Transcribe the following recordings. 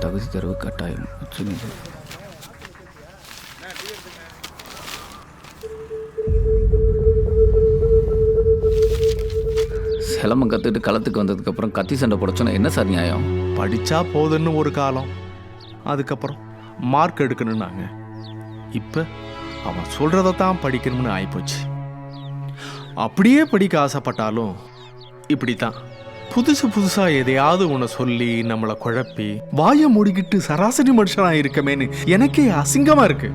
தகுதி தேர்வு கட்டாயம். சிலம்பம் கற்றுக்கிட்டு களத்துக்கு வந்ததுக்கப்புறம் கத்தி சண்டை போடச்சோன்னா என்ன சார் நியாயம்? படித்தா போதுன்னு ஒரு காலம், அதுக்கப்புறம் மார்க் எடுக்கணுன்னாங்க. இப்போ அவன் சொல்கிறதான் படிக்கணும்னு ஆகிப்போச்சு. அப்படியே படிக்க ஆசைப்பட்டாலும் இப்படித்தான் புதுசு புதுசாக எதையாவது ஒன்று சொல்லி நம்மளை குழப்பி வாயை மூடிக்கிட்டு சராசரி மனுஷனாக இருக்கமேன்னு எனக்கே அசிங்கமாக இருக்கு.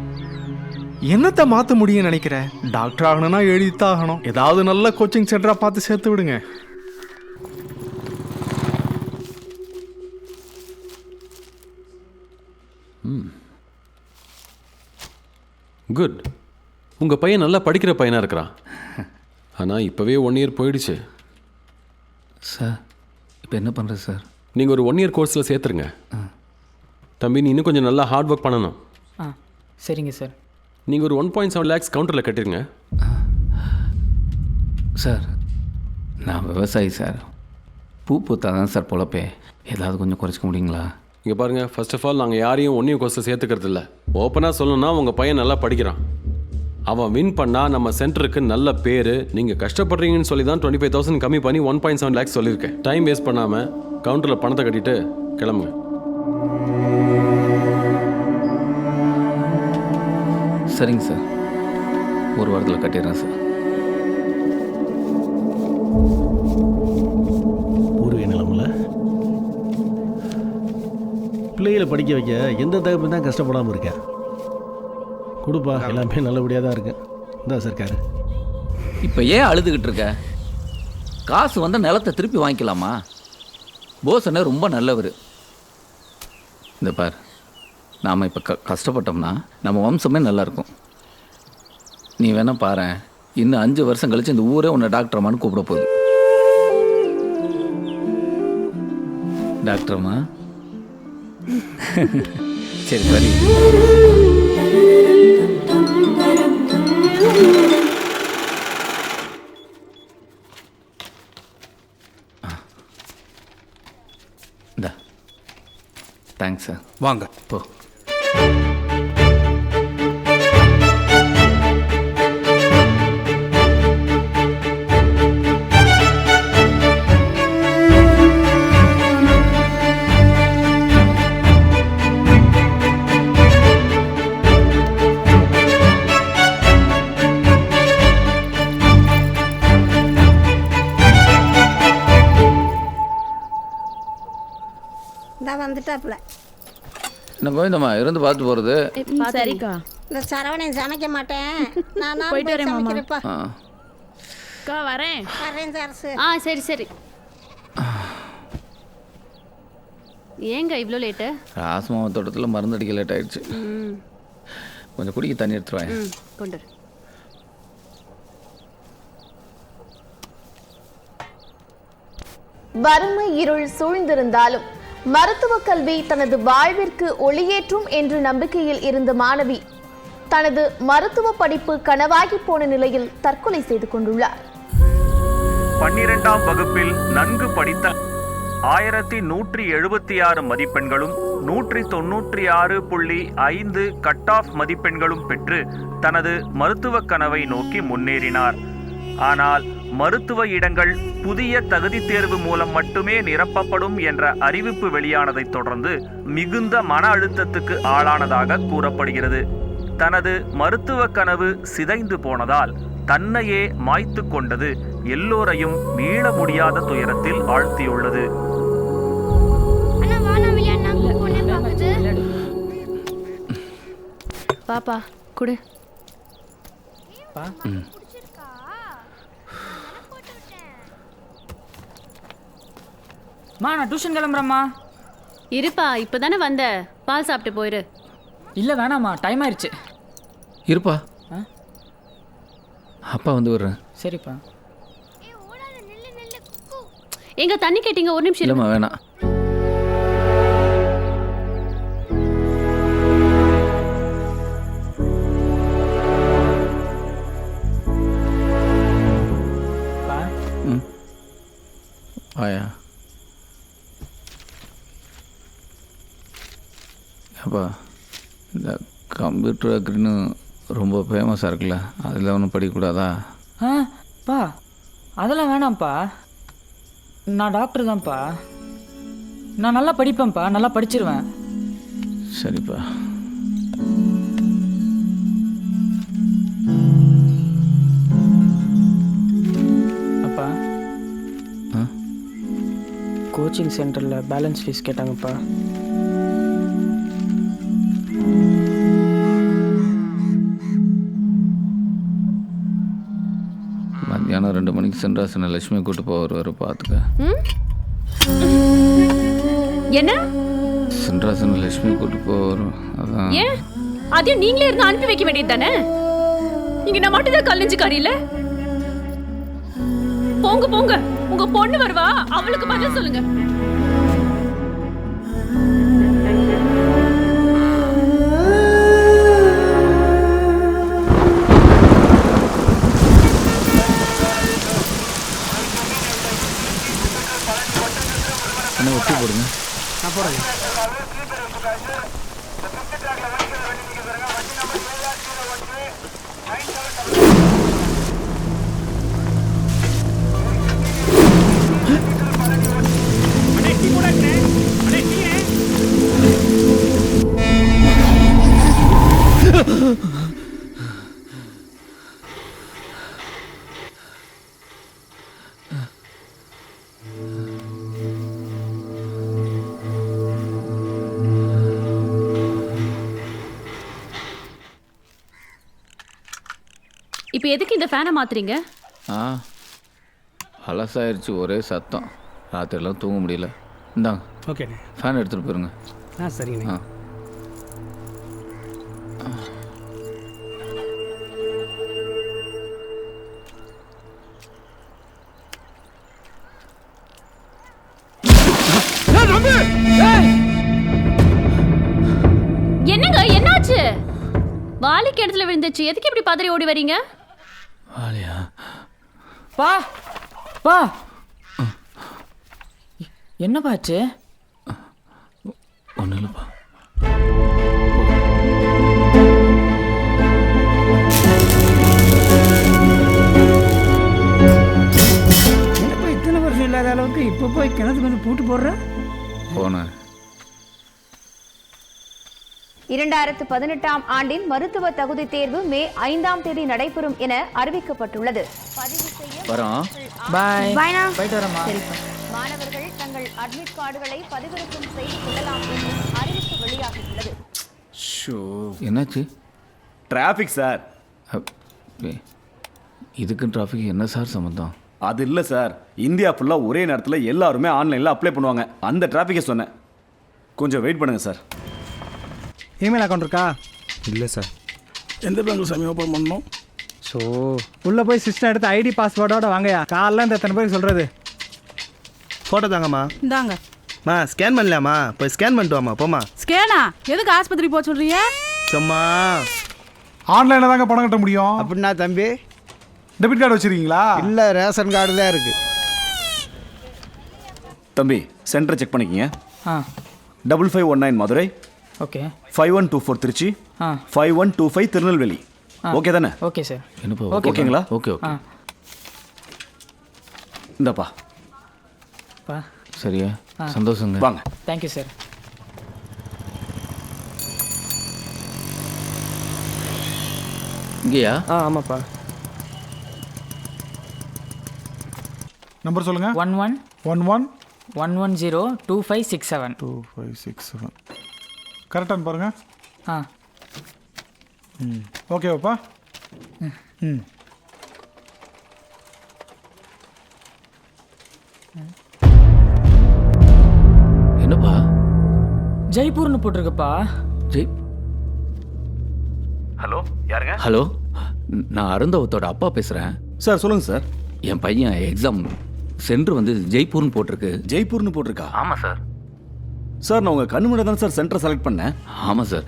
என்னத்தை மாற்ற முடியும்னு நினைக்கிறேன்? டாக்டர் ஆகணும்னா எழுதித்தான் ஆகணும். ஏதாவது நல்ல கோச்சிங் சென்டராக பார்த்து சேர்த்து விடுங்க. குட். உங்கள் பையன் நல்லா படிக்கிற பையனாக இருக்கிறான். ஆனால் இப்போவே 1 இயர் போயிடுச்சு சார். இப்போ என்ன பண்ணுறது சார்? நீங்கள் ஒரு 1 இயர் கோர்ஸில் சேர்த்துருங்க. தம்பி, நீ இன்னும் கொஞ்சம் நல்லா ஹார்ட் ஒர்க் பண்ணணும். சரிங்க சார். நீங்கள் ஒரு 1.7 lakhs கவுண்டரில் கட்டிடுங்க. சார், நான் விவசாயி சார். பூ பூத்தா தான் சார் பொழப்பே. ஏதாவது கொஞ்சம் குறைச்சிக்க முடியுங்களா? இங்கே பாருங்கள், ஃபர்ஸ்ட் ஆஃப் ஆல் நாங்கள் யாரையும் 1 இயர் கோர்ஸில் சேர்த்துக்கிறது இல்லை. ஓப்பனாக சொல்லணும்னா உங்கள் பையன் நல்லா படிக்கிறான். அவன் வின் பண்ணால் நம்ம சென்டருக்கு நல்ல பேர். நீங்கள் கஷ்டப்படுறீங்கன்னு சொல்லி தான் 25,000 கம்மி பண்ணி 1.7 lakhs சொல்லியிருக்கேன். டைம் வேஸ்ட் பண்ணாமல் கவுண்டரில் பணத்தை கட்டிட்டு கிளம்புங்க. சரிங்க சார், ஒரு வாரத்தில் கட்டிடுறேன் சார். பூர்வீக நிலமில் பிள்ளைகளை படிக்க வைக்க எந்த தகப்பு தான் கஷ்டப்படாமல் இருக்கேன். கொடுப்பா, எல்லாமே நல்லபடியாக தான் இருக்கு. இந்த சர்க்காரு இப்போ ஏன் அழுதுகிட்டு இருக்க? காசு வந்தால் நிலத்தை திருப்பி வாங்கிக்கலாமா? போசனை ரொம்ப நல்லவர். இந்த பார், நாம் இப்போ கஷ்டப்பட்டோம்னா நம்ம வம்சமே நல்லாயிருக்கும். நீ வேணா பாரு, இன்னும் 5 வருஷம் கழிச்சு இந்த ஊரே உன்னை டாக்டர்மான்னு கூப்பிட போகுது. டாக்டர்மா சரி சரி. இந்தா, தேங்க்ஸ் சார். வாங்க போ. வந்துட்டாப்புல. என்ன கோவிந்தம்மா இருந்து பார்த்து போகிறது? சரிக்கா. இந்த சரவணன் சமைக்க மாட்டேன், நான் போயிட்டு வரேன். சமைக்கிறப்பா வரேன் வரேன் சார். சரி சரி. ஏங்க இவ்வளோ லேட்டு? ராசமாவ தோட்டத்தில் மருந்து அடிக்க லேட் ஆயிடுச்சு. கொஞ்சம் குடிக்க தண்ணி எடுத்துருவேன். கொண்டு. வறுமை இருள் சூழ்ந்திருந்தாலும் மருத்துவ கல்வி தனது வாழ்விற்கு ஒளியேற்றும் என்ற நம்பிக்கையில் இருந்த மாணவி தனது மருத்துவ படிப்பு கனவாகி போன நிலையில் தற்கொலை செய்து கொண்டுள்ளார். 12ஆம் வகுப்பில் நன்கு படித்த 1176 மதிப்பெண்களும் 196.5 கட் ஆஃப் மதிப்பெண்களும் பெற்று தனது மருத்துவ கனவை நோக்கி முன்னேறினார். ஆனால் மருத்துவ இடங்கள் புதிய தகுதி தேர்வு மூலம் மட்டுமே நிரப்பப்படும் என்ற அறிவிப்பு வெளியானதைத் தொடர்ந்து மிகுந்த மன அழுத்தத்துக்கு ஆளானதாக கூறப்படுகிறது. தனது மருத்துவ கனவு சிதைந்து போனதால் தன்னையே மாய்த்து கொண்டது எல்லோரையும் மீள முடியாத துயரத்தில் ஆழ்த்தியுள்ளது. பாப்பா குடு. நான் டியூஷன் கிளம்புறேம்மா. இருப்பா, இப்பதானே வந்த, பால் சாப்பிட்டு போயிரு. இல்லை வேணாம்மா, டைம் ஆயிடுச்சு. இருப்பா, அப்பா வந்து விடுறேன். சரிப்பா. எங்க தண்ணி கேட்டீங்க? ஒரு நிமிஷம். இல்லைம்மா வேணாம். ஆயா அப்பா இந்த கம்ப்யூட்டர் அக்ரின்னு ரொம்ப ஃபேமஸாக இருக்குல்ல, அதில் ஒன்றும் படிக்கக்கூடாதா? ஆ பா அதெல்லாம் வேணாம்ப்பா. நான் டாக்டர் தான்ப்பா. நான் நல்லா படிப்பேன்ப்பா, நல்லா படிச்சிருவேன். சரிப்பா. அப்பா ஆ கோச்சிங் சென்டரில் பேலன்ஸ் ஃபீஸ் கேட்டாங்கப்பா. மத்தியானம் 2 மணிக்கு சென்றாசன லட்சுமி கூட்டு போவார் பார்த்துக்க. என்ன சென்றாசன லட்சுமி கூட்டு போவார். அதான் ஏன் அதையும் நீங்களே இருந்து அனுப்பி வைக்க வேண்டியது தானே? இங்க நான் மட்டும் தான் கல்லிஞ்சுக்காரி இல்ல. போங்க போங்க, உங்க பொண்ணு வருவா, அவளுக்கு பதில் சொல்லுங்க. என்ன ஒட்டி போடுங்க. நான் போகிறேன். இப்போ எதுக்கு இந்த ஃபேனை மாத்துறீங்க? அலசாயிருச்சு, ஒரே சத்தம், ராத்திரிலாம் தூங்க முடியல. இந்தாங்க ஓகேண்ணே. ஃபேன் எடுத்துகிட்டு போயிருங்க. சரிங்கண்ணே. என்னங்க என்னாச்சு? வாலி கிணத்துல விழுந்துச்சு, எதுக்கு இப்படி பதறி ஓடி வரீங்க? வாலியா? பா பா என்னப்பா ஆச்சு? ஒன்றும் இல்லைப்பா. என்னப்பா இத்தனை வருஷம் இல்லாத அளவுக்கு இப்போ போய் கிணத்துக்கு வந்து பூட்டு போடுற? போனேன். 2018ஆம் ஆண்டின் மருத்துவ தகுதி தேர்வு மே 5ஆம் தேதி நடைபெறும் என அறிவிக்கப்பட்டுள்ளது. பதிவு செய்ய வரோம். பாய். பாய்னா. போயிட்டு வரமா. மாணவர்கள் தங்கள் அட்மிட் கார்டுகளை பதிவிறக்கம் செய்து கொள்ளலாம் என்றும் அறிவிப்பு வெளியாகியுள்ளது. என்னாச்சு? Traffic sir. இதுக்கும் டிராஃபிக் என்ன சார் சம்மந்தம்? அது இல்லை சார், இந்தியா ஃபுல்லாக ஒரே நேரத்தில் எல்லாருமே ஆன்லைனில் அப்ளை பண்ணுவாங்க. அந்த டிராஃபிக்கை சொன்னேன். கொஞ்சம் வெயிட் பண்ணுங்கள் சார். இமெயில் அக்கௌண்ட் இருக்கா? இல்லை சார். எந்த பேங்க் சாமி ஓப்பன் பண்ணணும்? ஸோ உள்ளே போய் சிஸ்டம் எடுத்து ஐடி பாஸ்வேர்டோட வாங்கயா. காலைல இந்த எத்தனை பேருக்கு சொல்கிறது? ஃபோட்டோ தாங்கம்மா. இந்தாங்க. மா ஸ்கேன் பண்ணலாமா? போய் ஸ்கேன் பண்ணிட்டு வாமா. போமா. ஸ்கேனா? எதுக்கு ஆஸ்பத்திரி போக சொல்றீங்க? சும்மா ஆன்லைனில் தாங்க பணம் கட்ட முடியும். அப்படின்னா தம்பி டெபிட் கார்டு வச்சுருக்கீங்களா? இல்லை, ரேஷன் கார்டு தான் இருக்குது. தம்பி சென்டரை செக் பண்ணிக்கிங்க. 5519 மதுரை, ஓகே. 5124 திருச்சி, 5125 திருநெல்வேலி. ஓகே தானே? Okay sir. என்னப்பா? ஓகேங்களா? Okay okay. இந்தாப்பா. பா சரியா? சந்தோஷங்க. வாங்க. Thank you sir. இங்கேயா? ஆமாப்பா. நம்பர் சொல்லுங்கள். 11 11 110 2567. 2567 கரெக்டானு பாருங்கள். ஓகேவாப்பா? என்னப்பா? ஜெய்ப்பூர்னு போட்டிருக்குப்பா. ஹலோ, யாருங்க? ஹலோ, நான் அருந்தவத்தோட அப்பா பேசுகிறேன். சார் சொல்லுங்கள் சார். என் பையன் எக்ஸாம் சென்டர் வந்து ஜெய்ப்பூர்னு போட்டிருக்கு. ஜெய்ப்பூர்னு போட்டிருக்கா? ஆமாம் சார். சார் நான் உங்கள் கண்ணு முன்னாடி தானே சார் சென்டரை செலக்ட் பண்ணேன். ஆமாம் சார்,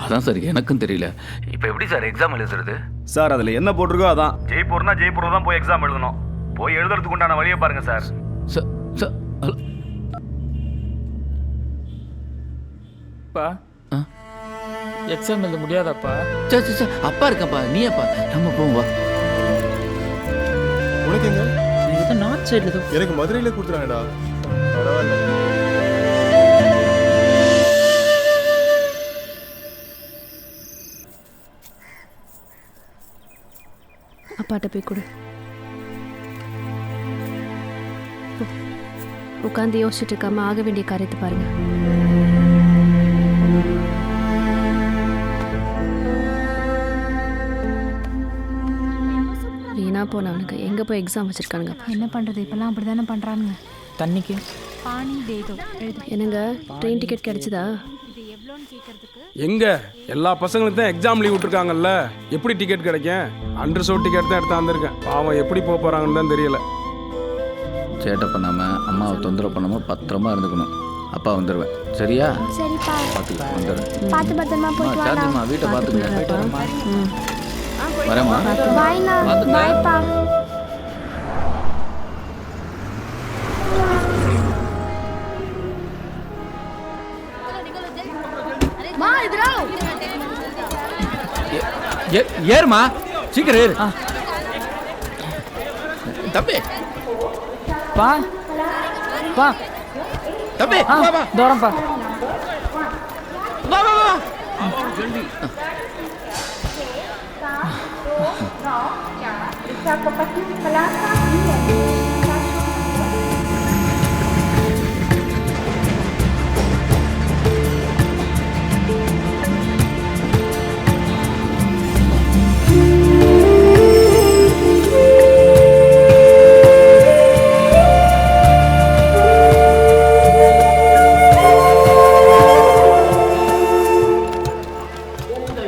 அதான் சார் எனக்கும் தெரியல. இப்போ எப்படி சார் எக்ஸாம் எழுதுறது? சார் அதில் என்ன போட்டிருக்கோ அதான். ஜெய்ப்பூர்னா ஜெய்ப்பூர் தான் போய் எக்ஸாம் எழுதணும். போய் எழுதுறதுக்கு உண்டான வழியை பாருங்கள் சார். Sir sir hello. பா எக்ஸாம் எழுத முடியாதாப்பா? சரி சரி சரி, அப்பா இருக்கப்பா, நீயப்பா, நம்ம போவோம் வா. உனக்கு எங்க? எனக்கு நார்த் சைடில் தான். எனக்கு மதுரையில கொடுத்துறாங்கடா. பரவாயில்ல. அப்பாட்ட போய் கொடு. உட்காந்து யோசிச்சுட்டு இருக்காம ஆக வேண்டிய காரியத்தை பாருங்க. வீணா போனவனுக்கு எங்க போய் எக்ஸாம் வச்சிருக்கானுங்க. என்ன பண்றது, இப்பெல்லாம் அப்படிதானே பண்றானுங்க. தண்ணிக்கு பானி தேதோ என்னங்க ட்ரெயின் டிக்கெட் கிடைச்சதா? எங்க எல்லா பசங்களுக்கும் தான் எக்ஸாம் லீவ் விட்டுருக்காங்கல்ல, எப்படி டிக்கெட் கிடைக்கும்? அண்டர் ஷோ டிக்கெட் தான் எடுத்து வந்திருக்கேன். பாவம் எப்படி போக போறாங்கன்னு தான் தெரியல. சேட்டை பண்ணாம அம்மாவை தொந்தரவு பண்ணாம பத்திரமா இருந்துக்கணும். அப்பா வந்துடுவேன், சரியா? சரிப்பா, பார்த்துக்கலாம், வந்துடுறேன். பார்த்து பத்திரமா போயிட்டு வாடா. சாந்திமா வீட்டை பார்த்துக்கங்க. வரேம்மா. பாய்ண்ணா. பார்த்துக்க. பாய்ப்பா. மா இதுரா. ஏறுமா, சீக்கிரம் ஏறு. தம்பி பா பா தம்பி, ஆ வா, வா. தூரம்ப்பா. வா, வா, வா. ஜல்தி.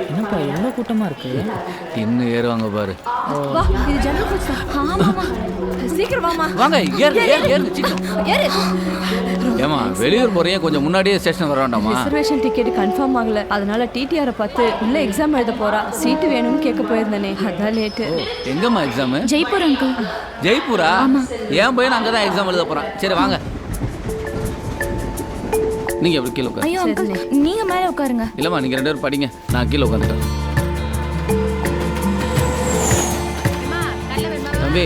என்னப்பா எவ்வளோ கூட்டமாக இருக்கு? இன்னும் ஏறுவாங்க பாரு. வா, இது ஜன்னல் போச்சு. ஆமாமா, சீக்கிரம் வாமா. வாங்க, ஏறு ஏறு ஏறு, சீக்கிரம். ஏறு. ஏமா வெளியூர் போறீங்க, கொஞ்சம் முன்னாடியே ஸ்டேஷன் வர வேண்டாமா? ரிசர்வேஷன் டிக்கெட் கன்ஃபார்ம் ஆகல, அதனால டிடிஆரை பார்த்து உள்ள எக்ஸாம் எழுத போறா, சீட்டு வேணும்னு கேட்க போயிருந்தேனே, அதான் லேட்டு. எங்கம்மா எக்ஸாம்? ஜெய்ப்பூர் அங்கிள். ஜெய்ப்பூரா? என் பையன் அங்கே தான் எக்ஸாம் எழுத போறான். சரி வாங்க, நீங்க எப்படி கீழே உட்காரு. ஐயோ அங்கிள், நீங்க மேலே உட்காருங்க. இல்லம்மா, நீங்க 2 பேரும் படிங்க, நான் கீழே உட்காந்துட்டேன். தம்பி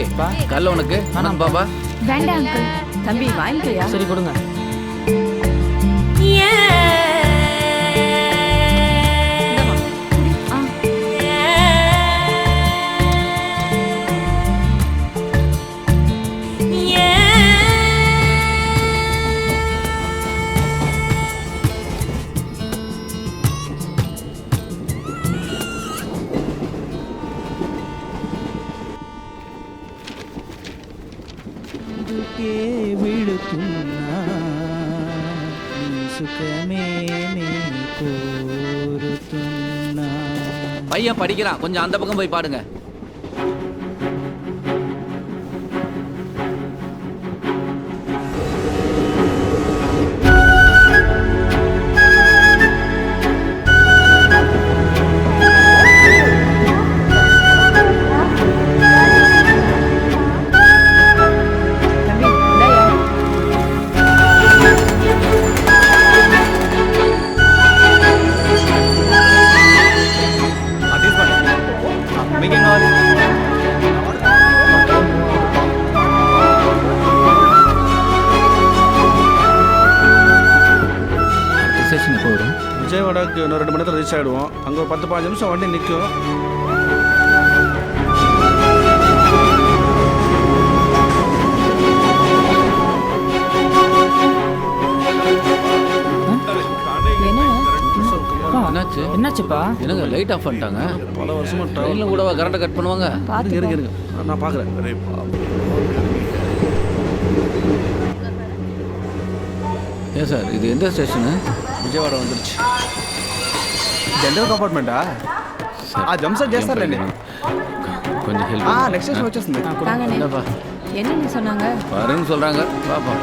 கல்ல உனக்கு பாபா. வேண்டாம் அங்கிள். தம்பி வாங்கிக்கையா? சரி கொடுங்க. பையன் படிக்கிறான், கொஞ்சம் அந்த பக்கம் போய் பாடுங்க. விஜயவாடாவுக்கு இன்னும் 2 மணி நேரத்தில் ரீச் ஆகிடுவோம். அங்கே ஒரு 10-15 நிமிஷம் வண்டி நிற்கும். என்னாச்சு? என்னாச்சுப்பா? என்னங்க லைட் ஆஃப் பண்ணிட்டாங்க? பல வருஷமா ட்ரெயினில் கூட கரண்ட்டை கட் பண்ணுவாங்க. இருக்கு நான் பார்க்குறேன். ஏன் சார், இது எந்த ஸ்டேஷனு? విజయవాడ வந்துருச்சு. జనరల్ కంపార్ట్మెంటా? ఆ జంప్సర్ చేస్తారులేండి. கொஞ்சம் ஹெல்ப். నెక్స్ట్ స్టేషన్ వచ్చేస్తుంది. என்ன சொன்னாங்க? வரேன்னு சொல்கிறாங்க, பாப்போம்.